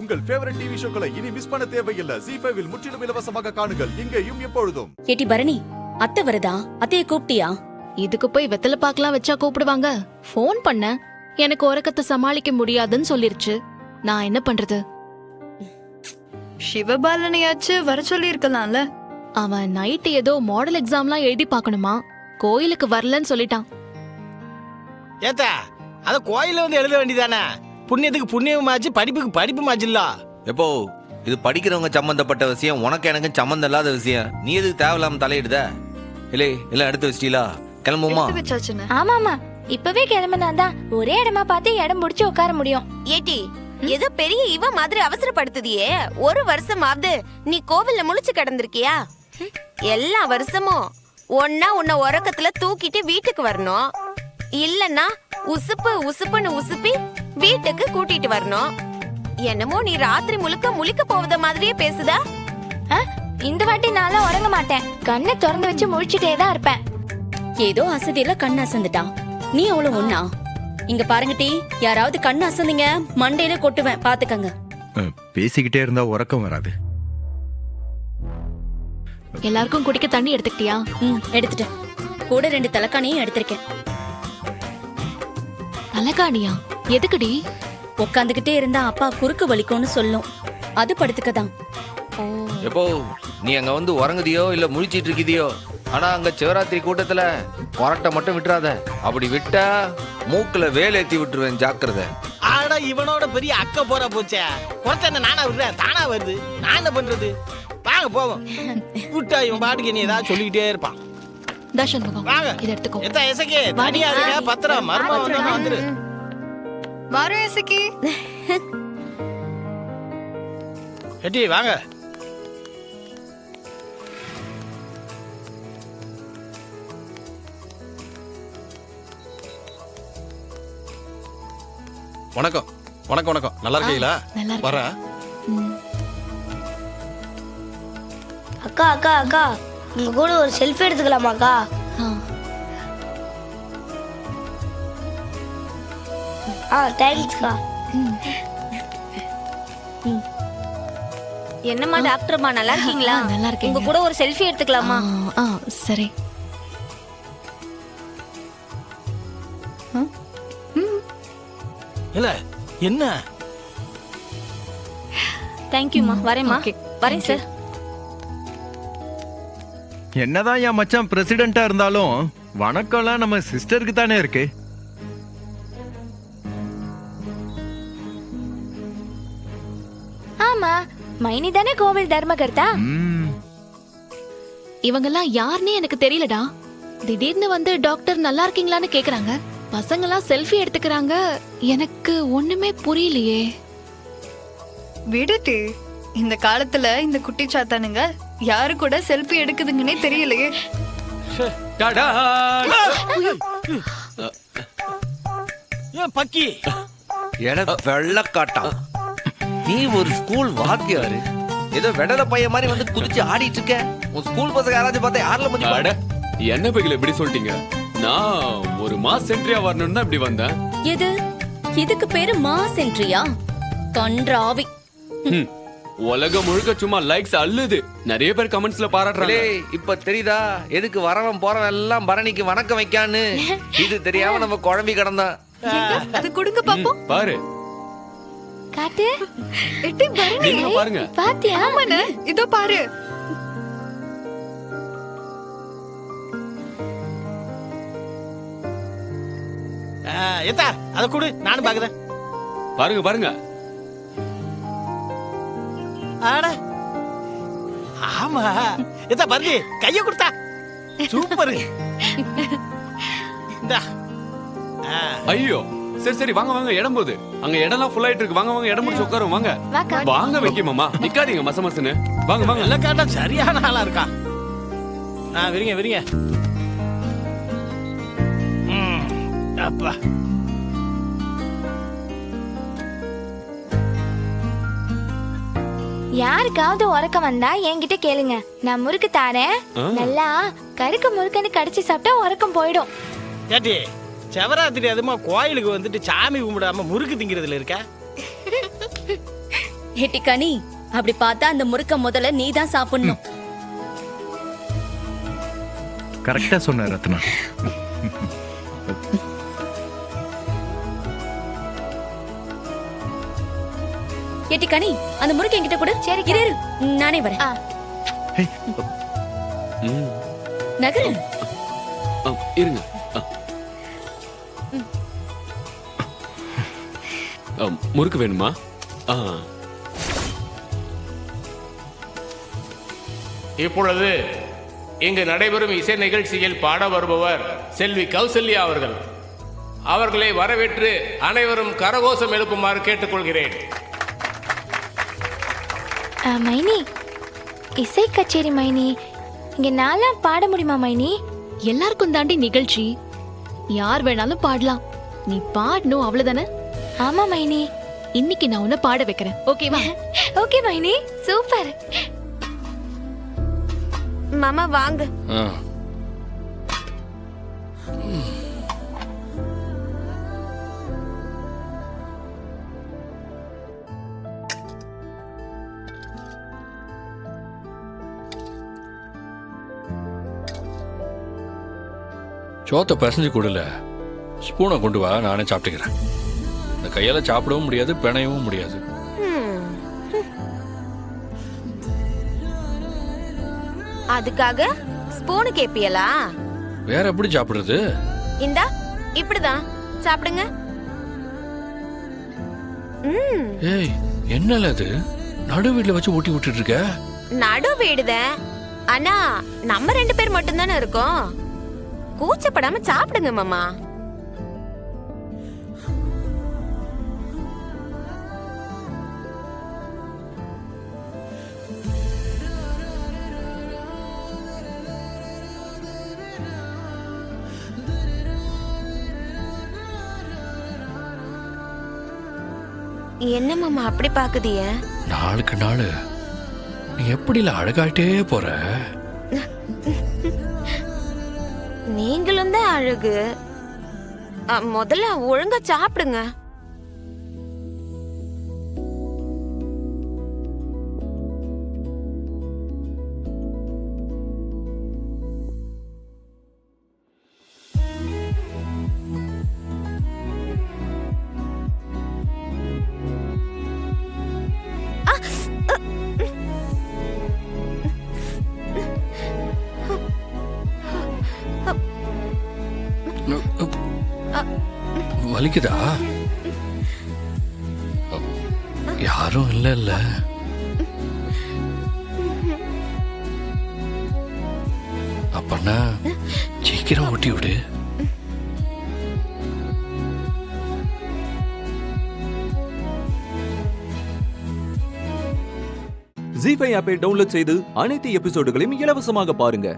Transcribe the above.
உங்கள் favourite TV ஷோக்களை இனி miss பண்ண தேவையில்லை. ZEE5 இல் முற்றிலும் இலவசமாக காணுங்கள். இங்கேயும் எப்பொழுதும். ஏட்டி பரணி, அத்தை வருதா? அத்தைய கூப்பிட்டியா? இதுக்கு போய் வெத்தலை பாக்கலாம் வச்சா கூப்பிடுவாங்க? போன் பண்ண, எனக்கு உறக்கத்தை சமாளிக்க முடியாதுன்னு சொல்லிருச்சு. நான் என்ன பண்றது? சிவபாலனையாச்சு வர சொல்லி இருக்கலாம்ல. அவன் நைட்டு ஏதோ மாடல் எக்ஸாம்லாம் எழுதி பார்க்கணுமா, கோயிலுக்கு வரலன்னு சொல்லிட்டான். ஏத்தா அத கோயில வந்து எழுத வேண்டியதானே? புண்ணியத்துக்கு புண்ணியமாச்சு, படிப்புக்கு படிப்புமாச்சு இல்ல. எப்போ இது படிக்கிறவங்க சம்பந்தப்பட்ட விஷயம், உனக்கு எனக்கு சம்பந்தம் இல்லாத விஷயம். நீ எதுக்கு தேவையில்லாம தலையிடுத? இல்லை எல்லாம் எடுத்து வச்சிட்டீங்களா? கிளம்புமா? ஆமாமா, இப்பவே கிளம்பினாதான் ஒரே இடமா பார்த்து இடம் முடிச்சு உட்கார முடியும். ஏட்டி ஏதோ பெரிய இவ மாதிரி அவசரப்படுத்துதியே. ஒரு வருஷமாவது நீ கோவில்ல முழிச்சு கிடந்திருக்கியா? எல்லா வருஷமும் ஒன்னா உன்னை உறக்கத்துல தூக்கிட்டு வீட்டுக்கு வரணும், இல்லன்னா உசுப்பு உசுப்புன்னு உசுப்பி வீட்டுக்கு கூட்டிட்டு வரணும். என்னமோ நீ ராத்திரி முழுக்க முழிக்க போவத மாதிரியே பேசுதா? இந்த வாட்டி நான்லாம் உறங்க மாட்டேன். கண்ணை திறந்து வச்சு முழிச்சுட்டே தான் இருப்பேன். ஏதோ அசதியில கண் அசந்துட்டான். நீ அவ்வளவு ஒண்ணா? இங்க பாருங்க டி, யாராவது கண் அசந்தீங்க மண்டையில கொட்டுவேன், பாத்துக்கங்க. பேசிக்கிட்டே இருந்தா உறக்கம் வராது. எல்லாருக்கும் குடிக்க தண்ணி எடுத்துக்கிட்டியா? எடுத்துட்டேன். கூட 2 தலைக்காணியும் எடுத்திருக்கேன். தலைக்காணியா? எதுக்குடி? உட்காந்துக்கிட்டே இருந்தா அப்பா குறுக்கு வலிக்கும்னு சொல்லும், அது படுத்துக்கதான். எப்போ நீ அங்க வந்து உறங்குதியோ இல்ல முழிச்சிட்டு இருக்குதியோ, ஆனா அங்க சிவராத்திரி கூட்டத்துல கொரட்டை மட்டும் விட்டுறாத. அப்படி விட்டா மூக்குல வேலை ஏத்தி விட்டுருவேன், ஜாக்கிரதை. ஆடா இவனோட பெரிய அக்க போறா போச்சே. குறைச்ச என்ன நானா விடுறேன், தானா வருது. நான் என்ன பண்றது? வாங்க போவோம். விட்டா இவன் பாட்டுக்கு நீ ஏதாவது சொல்லிக்கிட்டே இருப்பான். தர்ஷன் முகம், வாங்க இத எடுத்துக்கோ. எத்தா எசக்கே தனியா இருக்க பத்திரம் மர்மம் வந்து வந்துரு. வாரம் எசக்கி. எட்டி வாங்க. வணக்கம் வணக்கம் வணக்கம். நல்லா இருக்கீங்களா? வர அக்கா அக்கா அக்கா, உங்க கூட ஒரு செல்ஃபி எடுத்துக்கலாமாக்கா? தேங்க்ஸ்க்கா. என்னம்மா டாக்டர்மா, நல்லா இருக்கீங்களா? நல்லா இருக்கேன். உங்க கூட ஒரு செல்ஃபி எடுத்துக்கலாமா? சரி. இல்ல என்ன? தேங்க்யூமா, வரேம்மா. வரேன் சார். என்னதான் என் மச்சான் பிரசிடென்டா இருந்தாலும் வணக்கம்லாம் நம்ம சிஸ்டருக்கு தானே இருக்கு. ஆமா, மைனி தானே கோவில் தர்மகர்த்தா. இவங்கெல்லாம் யாருன்னே எனக்கு தெரியலடா. திடீர்னு வந்து டாக்டர் நல்லா இருக்கீங்களான்னு கேக்குறாங்க. பசங்கெல்லாம் செல்ஃபி எடுத்துக்கிறாங்க. எனக்கு ஒண்ணுமே புரியலையே. விடுட்டு, இந்த காலத்துல இந்த குட்டி சாத்தானுங்க யாரு கூட செல்ஃபி எடுக்குதுங்கன்னே தெரியலையே. ஏன் பக்கி வெள்ளக்காட்டா, நீ ஒரு ஸ்கூல் வாத்தியாரு, ஏதோ வெடல பையன் மாதிரி வந்து குதிச்சு ஆடிட்டு இருக்க. உன் ஸ்கூல் பசங்க யாராச்சும் பார்த்தா யாரில் முடியும்? என்ன பையில இப்படி சொல்லிட்டீங்க? நான் ஒரு மாஸ் என்ட்ரியா வரணும்னு தான் இப்படி வந்தேன். எது? இதுக்கு பேரு மாஸ் என்ட்ரியா? கன்றாவி. உலகம் முழுக்க சும்மா லைக்ஸ் அள்ளுது. நிறைய பேர் கமெண்ட்ஸ்ல பாராட்டுறாங்க. இப்ப தெரியுதா எதுக்கு வரவன் போறவன் எல்லாம் பரணிக்கு வணக்கம் வைக்கான்னு? இது தெரியாம நம்ம குழம்பி கிடந்தா. அது கொடுங்க பாப்போம். பாரு காட்டு. எட்டி பரணி, பாருங்க. பாத்தியா? ஆமாண்ணே, இதோ பாரு. எத்தா அத கொடு, நானும் பாக்குறேன். பாருங்க பாருங்க. ஆட ஆமா, எத்தா பாருங்க, கைய கொடுத்தா சூப்பர். இந்தா. ஐயோ சரி சரி, வாங்க வாங்க. இடம் போகுது. அங்க இடம்லாம் ஃபுல் ஆயிட்டு இருக்கு. வாங்க வாங்க, இடம் முடிச்சு உட்காரும். வாங்க வாங்க. வைக்கமாமா, நிக்காதீங்க மச மசன்னு. வாங்க வாங்க. எல்லாம் கேட்டா சரியான ஆளா இருக்கா. விரிங்க விரிங்க. அப்பா யாருக்காவது உறக்கம் வந்தா என்கிட்ட கேளுங்க, நான் முறுக்கு தாரேன். நல்லா கருக்கு முறுக்குன்னு கடிச்சு சாப்பிட்டா உறக்கம் போயிடும். ஏட்டி சிவராத்திரி அதுமா கோயிலுக்கு வந்துட்டு சாமி கும்பிடாம முறுக்கு திங்கிறதுல இருக்க? ஏட்டி கனி, அப்படி பார்த்தா அந்த முறுக்க முதல்ல நீ தான் சாப்பிடணும். கரெக்டா சொன்ன ரத்னா. ஏட்டி கனி, அந்த முறுக்கு என்கிட்ட கொடு. சரி, இரு, இரு, நானே வரேன். ம். நகரு. இருங்க. முறுக்கு வேணுமா? இப்பொழுது இங்கு நடைபெறும் இசை நிகழ்ச்சியில் பாட வருபவர் செல்வி கௌசல்யா அவர்கள். அவர்களை வரவேற்று அனைவரும் கரகோஷம் எழுப்புமாறு கேட்டுக்கொள்கிறேன். மைனி, இசை கச்சேரி மைனி. இங்க நாளா பாட முடியுமா மைனி? எல்லாருக்கும் தாண்டி நிகழ்ச்சி, யார் வேணாலும் பாடலாம். நீ பாடணும் அவ்வளவுதானே? ஆமா மைனி. இன்னைக்கு நான் உன்னை பாட வைக்கிறேன், ஓகேவா? ஓகே மைனி, சூப்பர். மாமா வாங்க. சோத்தை பிசைஞ்சு கொடுல, ஸ்பூனை கொண்டு வா, நானே சாப்பிட்டுக்கிறேன். இந்த கையால சாப்பிடவும் முடியாது, பிணையவும் முடியாது. அதுக்காக ஸ்பூனு கேப்பியலா? வேற எப்படி சாப்பிடுறது? இந்தா இப்படிதான் சாப்பிடுங்க. ஏய், என்னல அது? நடு வீட்டுல வச்சு ஊட்டி விட்டுட்டு இருக்க? நடு வீடுதான், ஆனா நம்ம 2 பேர் மட்டும் தானே இருக்கோம். கூச்சப்படாம சாப்பிடுங்க மாமா. என்ன மாமா அப்படி பாக்குதிய? நாளுக்கு நாள் நீ எப்படில அழகாயிட்டே போற? நீங்களும் தான் அழகு. முதல்ல ஒழுங்கா சாப்பிடுங்க. வலிக்குதா? யாரும் இல்ல. அப்பன்னா சீக்கிரம் ஊட்டி விடு. ஜீ5 ஆப்பை டவுன்லோட் செய்து அனைத்து எபிசோடுகளையும் இலவசமாக பாருங்க.